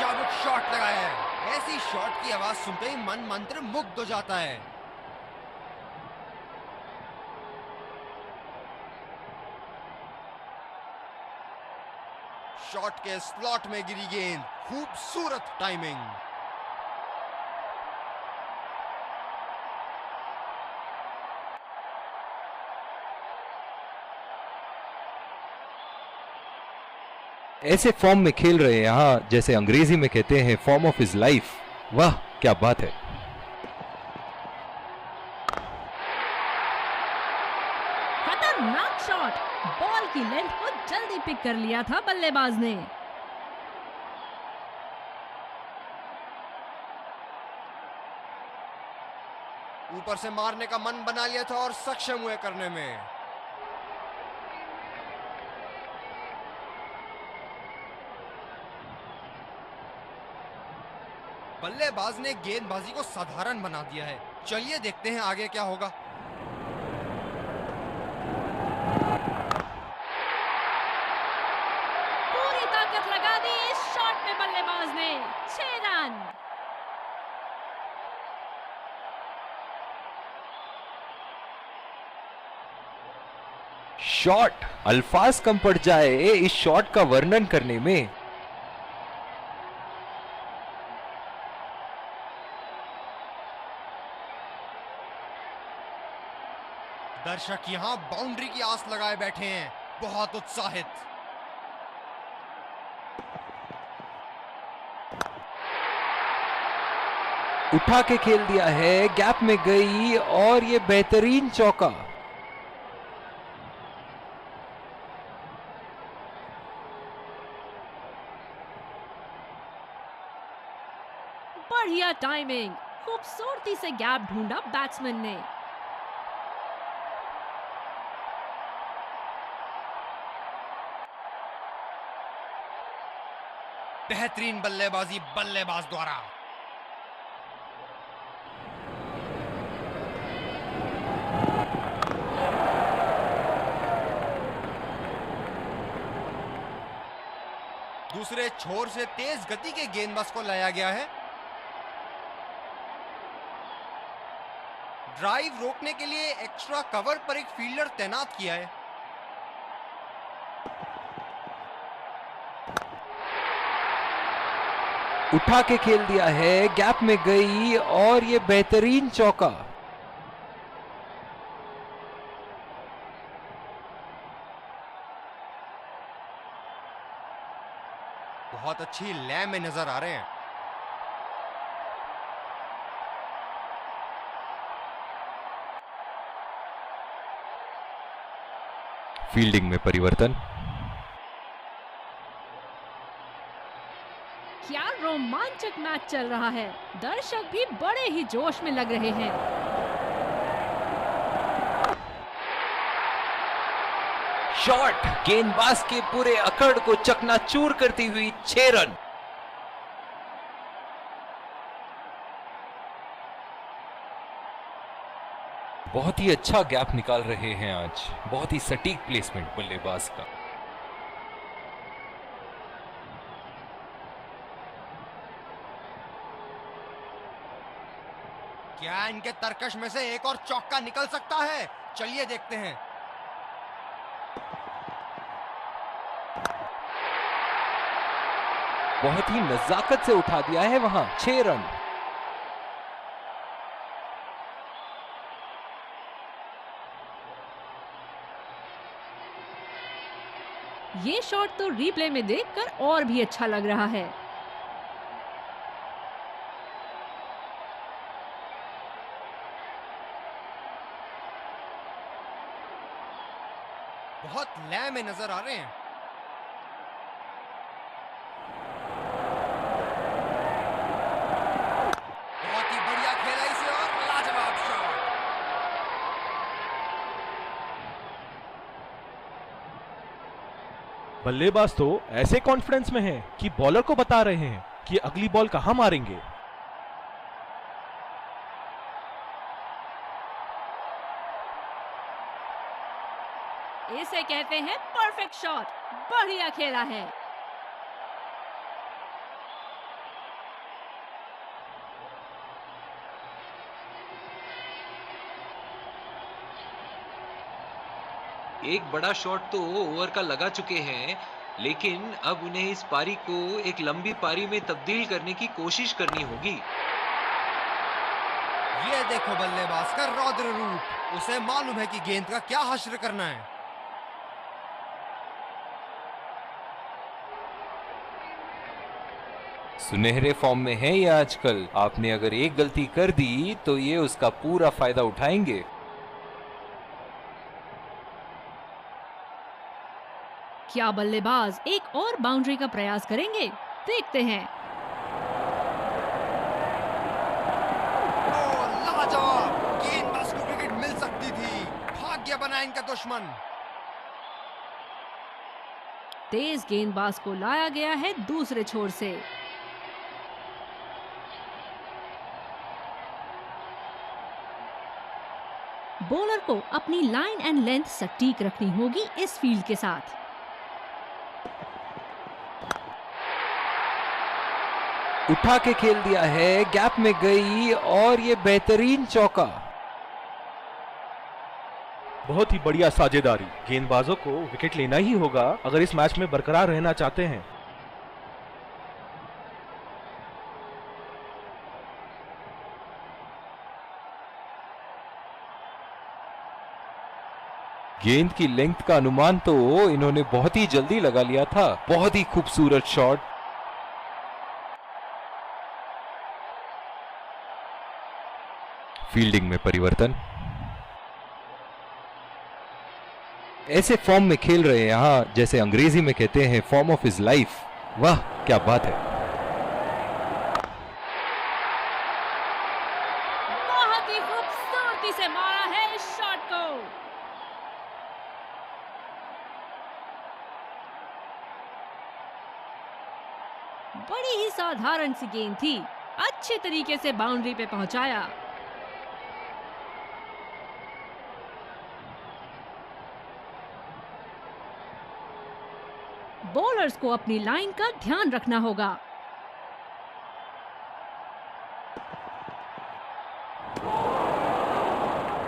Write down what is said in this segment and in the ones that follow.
चाबुक शॉट लगाया है। ऐसी शॉट की आवाज सुनते ही मन मंत्र मुग्ध हो जाता है। शॉट के स्लॉट में गिरी गेंद, खूबसूरत टाइमिंग। ऐसे फॉर्म में खेल रहे हैं यहाँ, जैसे अंग्रेजी में कहते हैं फॉर्म ऑफ हिज लाइफ। वाह क्या बात है। खतरनाक शॉट, बॉल की लेंथ को जल्दी पिक कर लिया था बल्लेबाज ने। ऊपर से मारने का मन बना लिया था और सक्षम हुए करने में। बल्लेबाज ने गेंदबाजी को साधारण बना दिया है। चलिए देखते हैं आगे क्या होगा। पूरी ताकत लगा दी इस शॉट में बल्लेबाज ने। 6 रन। शॉट, अल्फाज कम पड़ जाए इस शॉट का वर्णन करने में। दर्शक यहां बाउंड्री की आस लगाए बैठे हैं, बहुत उत्साहित। उठा के खेल दिया है, गैप में गई और ये बेहतरीन चौका। बढ़िया टाइमिंग, खूबसूरती से गैप ढूंढा बैट्समैन ने। बेहतरीन बल्लेबाजी बल्लेबाज द्वारा। दूसरे छोर से तेज गति के गेंदबाज को लाया गया है। ड्राइव रोकने के लिए एक्स्ट्रा कवर पर एक फील्डर तैनात किया है। उठा के खेल दिया है, गैप में गई और ये बेहतरीन चौका। बहुत अच्छी लय में नजर आ रहे हैं। फील्डिंग में परिवर्तन। क्या रोमांचक मैच चल रहा है। दर्शक भी बड़े ही जोश में लग रहे हैं। शॉट, गेंदबाज के पूरे अकड़ को चकनाचूर करती हुई 6 रन। बहुत ही अच्छा गैप निकाल रहे हैं आज, बहुत ही सटीक प्लेसमेंट बल्लेबाज का। क्या इनके तरकश में से एक और चौका निकल सकता है? चलिए देखते हैं। बहुत ही नजाकत से उठा दिया है वहां। 6 रन। ये शॉट तो रिप्ले में देखकर और भी अच्छा लग रहा है। बहुत लय में नजर आ रहे हैं। बहुत ही बढ़िया खेला इसे और लाजवाब शॉट। बल्लेबाज तो ऐसे कॉन्फिडेंस में हैं कि बॉलर को बता रहे हैं कि अगली बॉल कहां मारेंगे। इसे कहते हैं परफेक्ट शॉट। बढ़िया खेला है। एक बड़ा शॉट तो ओवर का लगा चुके हैं, लेकिन अब उन्हें इस पारी को एक लंबी पारी में तब्दील करने की कोशिश करनी होगी। ये देखो बल्लेबाज का रौद्र रूप, उसे मालूम है कि गेंद का क्या हश्र करना है। सुनहरे फॉर्म में है ये आजकल। आपने अगर एक गलती कर दी तो ये उसका पूरा फायदा उठाएंगे। क्या बल्लेबाज एक और बाउंड्री का प्रयास करेंगे? देखते हैं। ओ लाजवाब, गेंदबाज को विकेट मिल सकती थी, भाग्य बना इनका दुश्मन। तेज गेंदबाज को लाया गया है दूसरे छोर से। बॉलर को अपनी लाइन एंड लेंथ सटीक रखनी होगी इस फील्ड के साथ। उठा के खेल दिया है, गैप में गई और ये बेहतरीन चौका। बहुत ही बढ़िया साझेदारी। गेंदबाजों को विकेट लेना ही होगा अगर इस मैच में बरकरार रहना चाहते हैं। गेंद की लेंथ का अनुमान तो इन्होंने बहुत ही जल्दी लगा लिया था। बहुत ही खूबसूरत शॉट। फील्डिंग में परिवर्तन। ऐसे फॉर्म में खेल रहे हैं यहां, जैसे अंग्रेजी में कहते हैं फॉर्म ऑफ हिज लाइफ। वाह क्या बात है। बहुत ही खूबसूरती से मारा है इस शॉट को। बड़ी ही साधारण सी गेंद थी, अच्छे तरीके से बाउंड्री पे पहुंचाया। बॉलर्स को अपनी लाइन का ध्यान रखना होगा।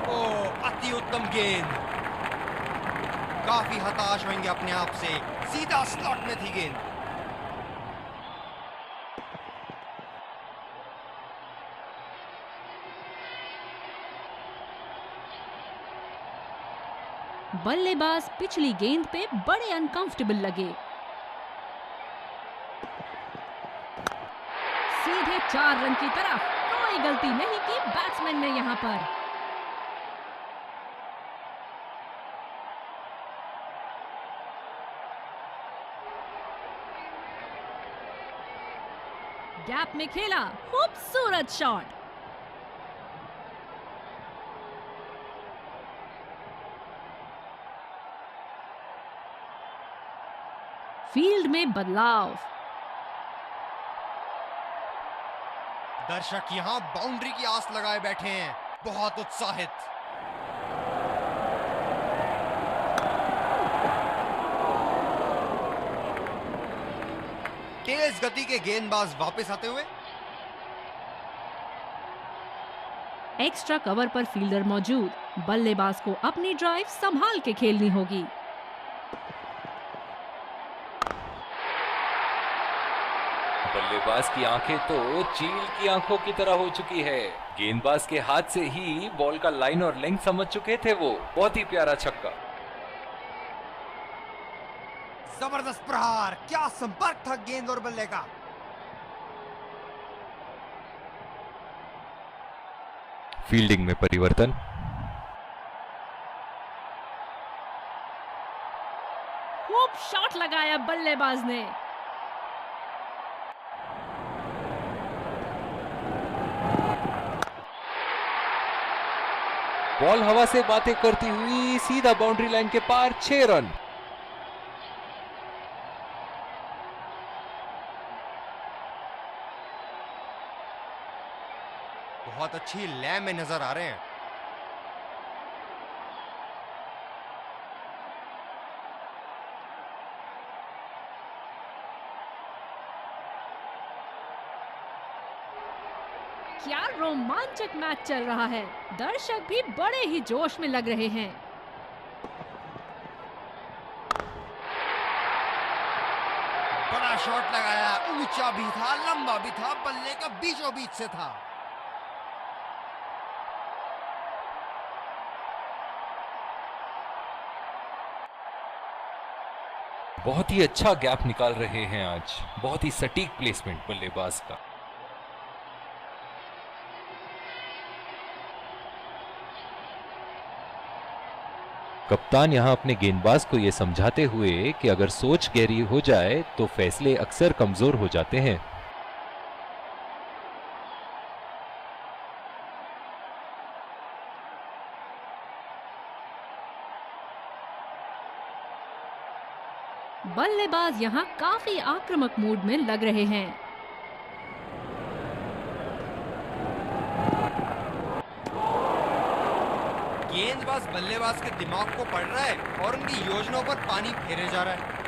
ओ अति उत्तम गेंद, काफी हताश होंगे अपने आप से, सीधा स्लॉट में थी गेंद। बल्लेबाज पिछली गेंद पे बड़े अनकंफर्टेबल लगे। सीधे 4 रन की तरफ, कोई गलती नहीं की बैट्समैन ने यहां पर। गैप में खेला, खूबसूरत शॉट। फील्ड में बदलाव। दर्शक यहां बाउंड्री की आस लगाए बैठे हैं, बहुत उत्साहित। तेज गति के गेंदबाज वापस आते हुए। एक्स्ट्रा कवर पर फील्डर मौजूद, बल्लेबाज को अपनी ड्राइव संभाल के खेलनी होगी। बल्लेबाज की आंखें तो चील की आंखों की तरह हो चुकी है। गेंदबाज के हाथ से ही बॉल का लाइन और लेंथ समझ चुके थे वो। बहुत ही प्यारा छक्का। जबरदस्त प्रहार, क्या संपर्क था गेंद और बल्ले का। फील्डिंग में परिवर्तन। खूब शॉट लगाया बल्लेबाज ने। बॉल हवा से बातें करती हुई सीधा बाउंड्री लाइन के पार, 6 रन। बहुत अच्छी लय में नजर आ रहे हैं। क्या रोमांचक मैच चल रहा है। दर्शक भी बड़े ही जोश में लग रहे हैं। शॉट लगाया, ऊंचा भी था, लंबा भी था, बल्ले का बीचों बीच से था। बहुत ही अच्छा गैप निकाल रहे हैं आज। बहुत ही सटीक प्लेसमेंट बल्लेबाज का। कप्तान यहां अपने गेंदबाज को यह समझाते हुए कि अगर सोच गहरी हो जाए तो फैसले अक्सर कमजोर हो जाते हैं। बल्लेबाज यहाँ काफी आक्रामक मूड में लग रहे हैं। गेंदबाज बल्लेबाज के दिमाग को पढ़ रहा है और उनकी योजनाओं पर पानी फेरे जा रहा है।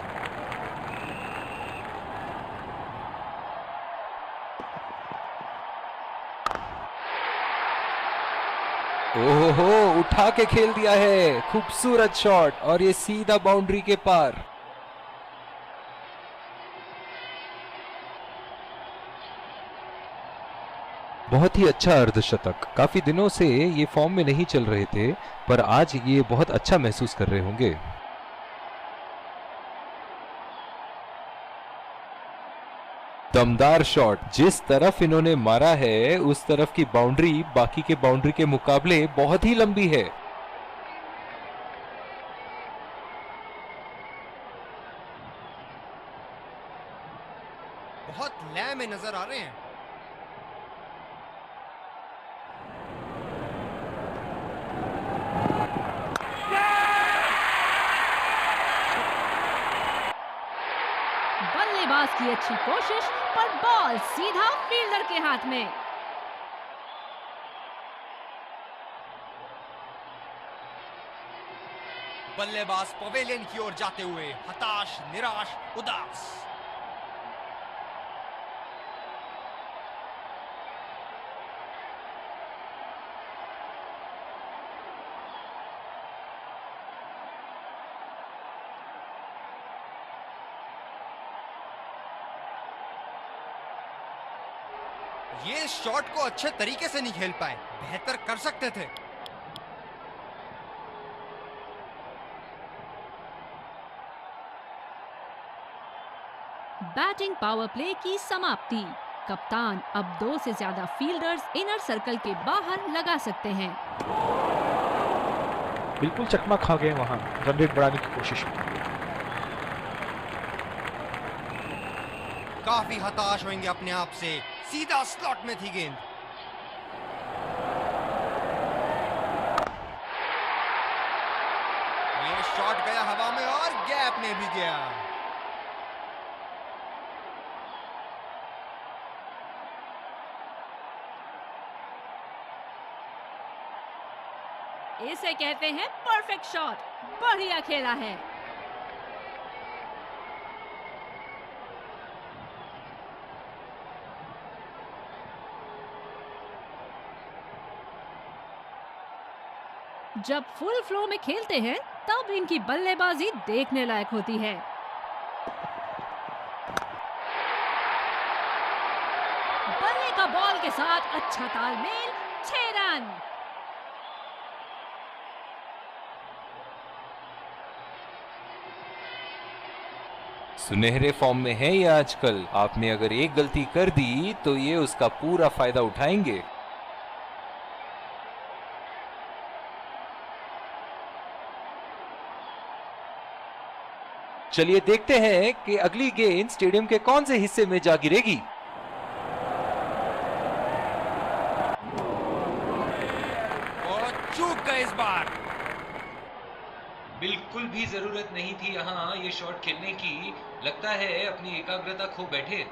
ओहो, उठा के खेल दिया है। खूबसूरत शॉट और ये सीधा बाउंड्री के पार। बहुत ही अच्छा अर्धशतक। काफी दिनों से ये फॉर्म में नहीं चल रहे थे, पर आज ये बहुत अच्छा महसूस कर रहे होंगे। दमदार शॉट। जिस तरफ इन्होंने मारा है उस तरफ की बाउंड्री बाकी के बाउंड्री के मुकाबले बहुत ही लंबी है। बहुत लय में नजर आ रहे हैं। बल्लेबाज की अच्छी कोशिश, पर बॉल सीधा फील्डर के हाथ में। बल्लेबाज पवेलियन की ओर जाते हुए हताश, निराश, उदास। ये शॉट को अच्छे तरीके से नहीं खेल पाए, बेहतर कर सकते थे। बैटिंग पावर प्ले की समाप्ति। कप्तान अब 2 से ज्यादा फील्डर्स इनर सर्कल के बाहर लगा सकते हैं। बिल्कुल चकमा खा गए वहां रन रेट बढ़ाने की कोशिश में। काफी हताश होंगे अपने आप से। सीधा स्लॉट में थी गेंद। ये शॉट गया हवा में और गैप में भी गया। इसे कहते हैं परफेक्ट शॉट। बढ़िया खेला है। जब फुल फ्लो में खेलते हैं तब इनकी बल्लेबाजी देखने लायक होती है। बल्ले का बॉल के साथ अच्छा तालमेल। 6 रन। सुनहरे फॉर्म में है ये आजकल। आपने अगर एक गलती कर दी तो ये उसका पूरा फायदा उठाएंगे। चलिए देखते हैं कि अगली गेंद स्टेडियम के कौन से हिस्से में जा गिरेगी। और चूक गए इस बार। बिल्कुल भी जरूरत नहीं थी यहाँ ये शॉट खेलने की। लगता है अपनी एकाग्रता खो बैठे।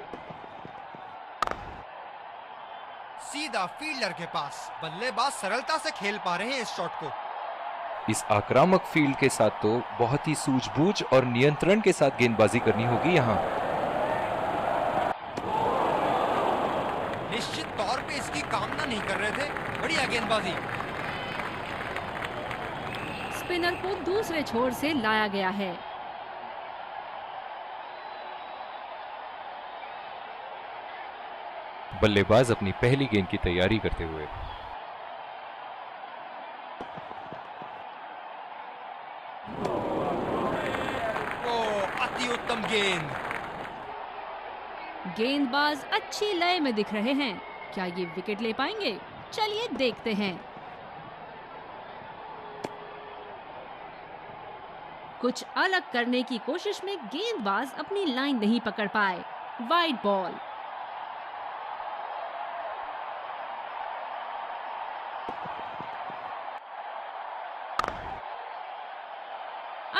सीधा फील्डर के पास। बल्लेबाज सरलता से खेल पा रहे हैं इस शॉट को। इस आक्रामक फील्ड के साथ तो बहुत ही सूझबूझ और नियंत्रण के साथ गेंदबाजी करनी होगी यहाँ। निश्चित तौर पे इसकी कामना नहीं कर रहे थे। बढ़िया गेंदबाजी। स्पिनर को दूसरे छोर से लाया गया है। बल्लेबाज अपनी पहली गेंद की तैयारी करते हुए। ओ अति उत्तम गेंद। गेंदबाज अच्छी लय में दिख रहे हैं। क्या ये विकेट ले पाएंगे? चलिए देखते हैं। कुछ अलग करने की कोशिश में गेंदबाज अपनी लाइन नहीं पकड़ पाए। Wide ball.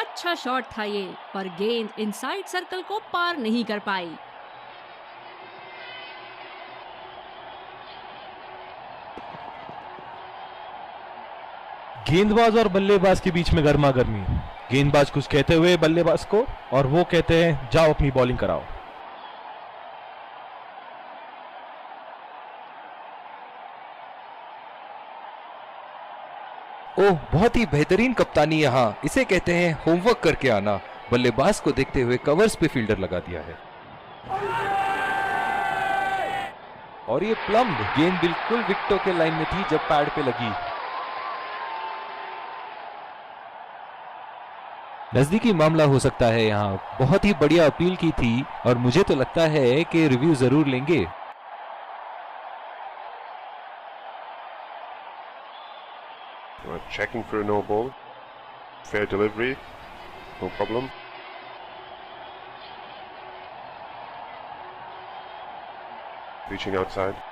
अच्छा शॉट था ये, पर गेंद इनसाइड सर्कल को पार नहीं कर पाई। गेंदबाज और बल्लेबाज के बीच में गर्मा गर्मी। गेंदबाज कुछ कहते हुए बल्लेबाज को, और वो कहते हैं जाओ अपनी बॉलिंग कराओ। ओह, बहुत ही बेहतरीन कप्तानी यहाँ। इसे कहते हैं होमवर्क करके आना। बल्लेबाज को देखते हुए कवर्स पे फील्डर लगा दिया है और ये प्लम्ब गेंद बिल्कुल विकेटों के लाइन में थी जब पैड पे लगी। नजदीकी मामला हो सकता है यहाँ। बहुत ही बढ़िया अपील की थी और मुझे तो लगता है कि रिव्यू जरूर लेंगे। Checking for a no ball. Fair delivery. No problem. Reaching outside.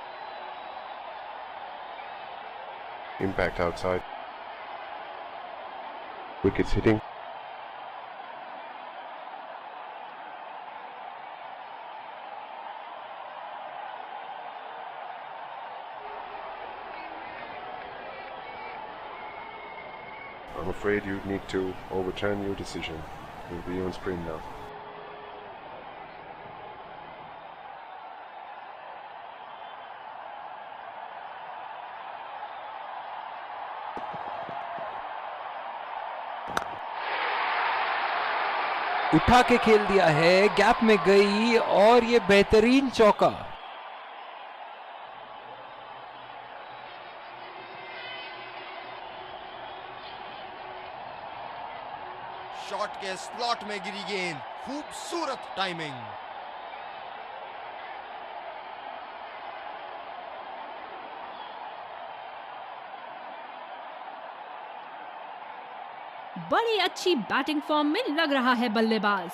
Impact outside. Wickets hitting. I'm afraid you need to overturn your decision. You'll be on screen now. उठा के खेल दिया है, गैप में गई और ये बेहतरीन चौका। शॉट के स्लॉट में गिरी गेंद। खूबसूरत टाइमिंग। बड़ी अच्छी बैटिंग फॉर्म में लग रहा है बल्लेबाज।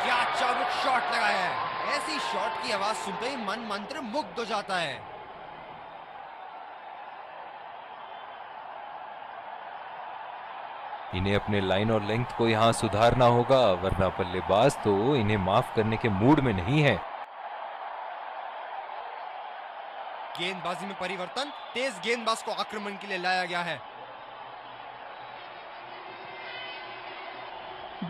क्या चाबुक शॉट लगाया है। ऐसी शॉट की आवाज सुनते ही मन मंत्र मुग्ध हो जाता है। इन्हें अपने लाइन और लेंथ को यहाँ सुधारना होगा, वरना बल्लेबाज तो इन्हें माफ करने के मूड में नहीं है। गेंदबाजी में परिवर्तन। तेज गेंदबाज को आक्रमण के लिए लाया गया है।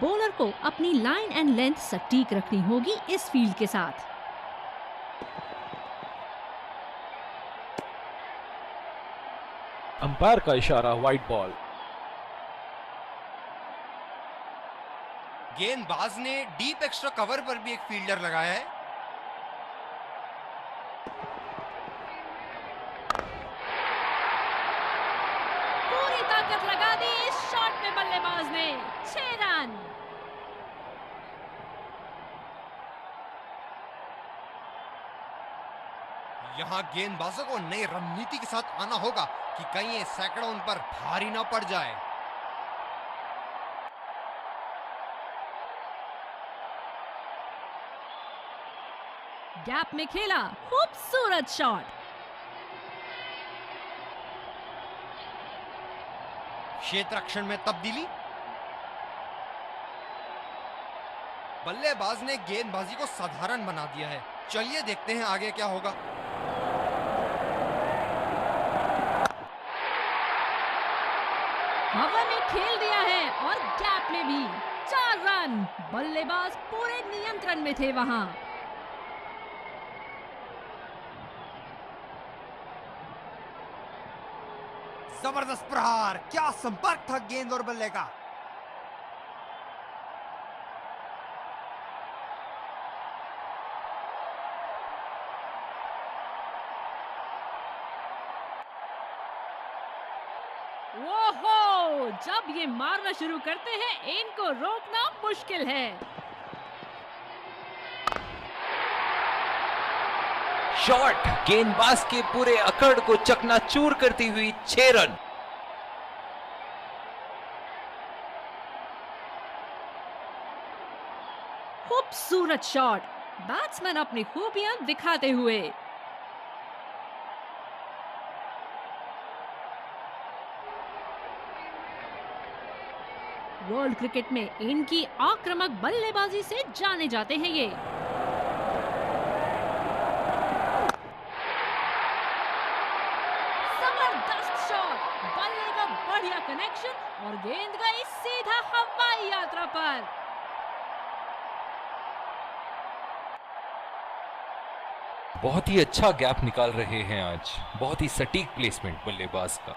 बॉलर को अपनी लाइन एंड लेंथ सटीक रखनी होगी इस फील्ड के साथ। अंपायर का इशारा, वाइड बॉल। गेंदबाज ने डीप एक्स्ट्रा कवर पर भी एक फील्डर लगाया है। पूरी ताकत लगा दी इस शॉट में बल्लेबाज ने। 6 रन। यहां गेंदबाजों को नई रणनीति के साथ आना होगा कि कहीं ये सैकड़ों उन पर भारी ना पड़ जाए। गैप में खेला, खूबसूरत शॉट। क्षेत्र रक्षण में तब्दीली। बल्लेबाज ने गेंदबाजी को साधारण बना दिया है। चलिए देखते हैं आगे क्या होगा। हवा में खेल दिया है और गैप में भी। 4 रन। बल्लेबाज पूरे नियंत्रण में थे वहां। जबरदस्त प्रहार। क्या संपर्क था गेंद और बल्ले का। ओहो, जब ये मारना शुरू करते हैं इनको रोकना मुश्किल है। शॉट गेंदबाज के पूरे अकड़ को चकनाचूर करती हुई 6 रन। खूबसूरत शॉट, बैट्समैन अपनी खूबियां दिखाते हुए। वर्ल्ड क्रिकेट में इनकी आक्रामक बल्लेबाजी से जाने जाते हैं ये। जबरदस्त शॉट, बल्ले का बढ़िया कनेक्शन और गेंद गई सीधा हवाई यात्रा पर। बहुत ही अच्छा गैप निकाल रहे हैं आज, बहुत ही सटीक प्लेसमेंट बल्लेबाज का।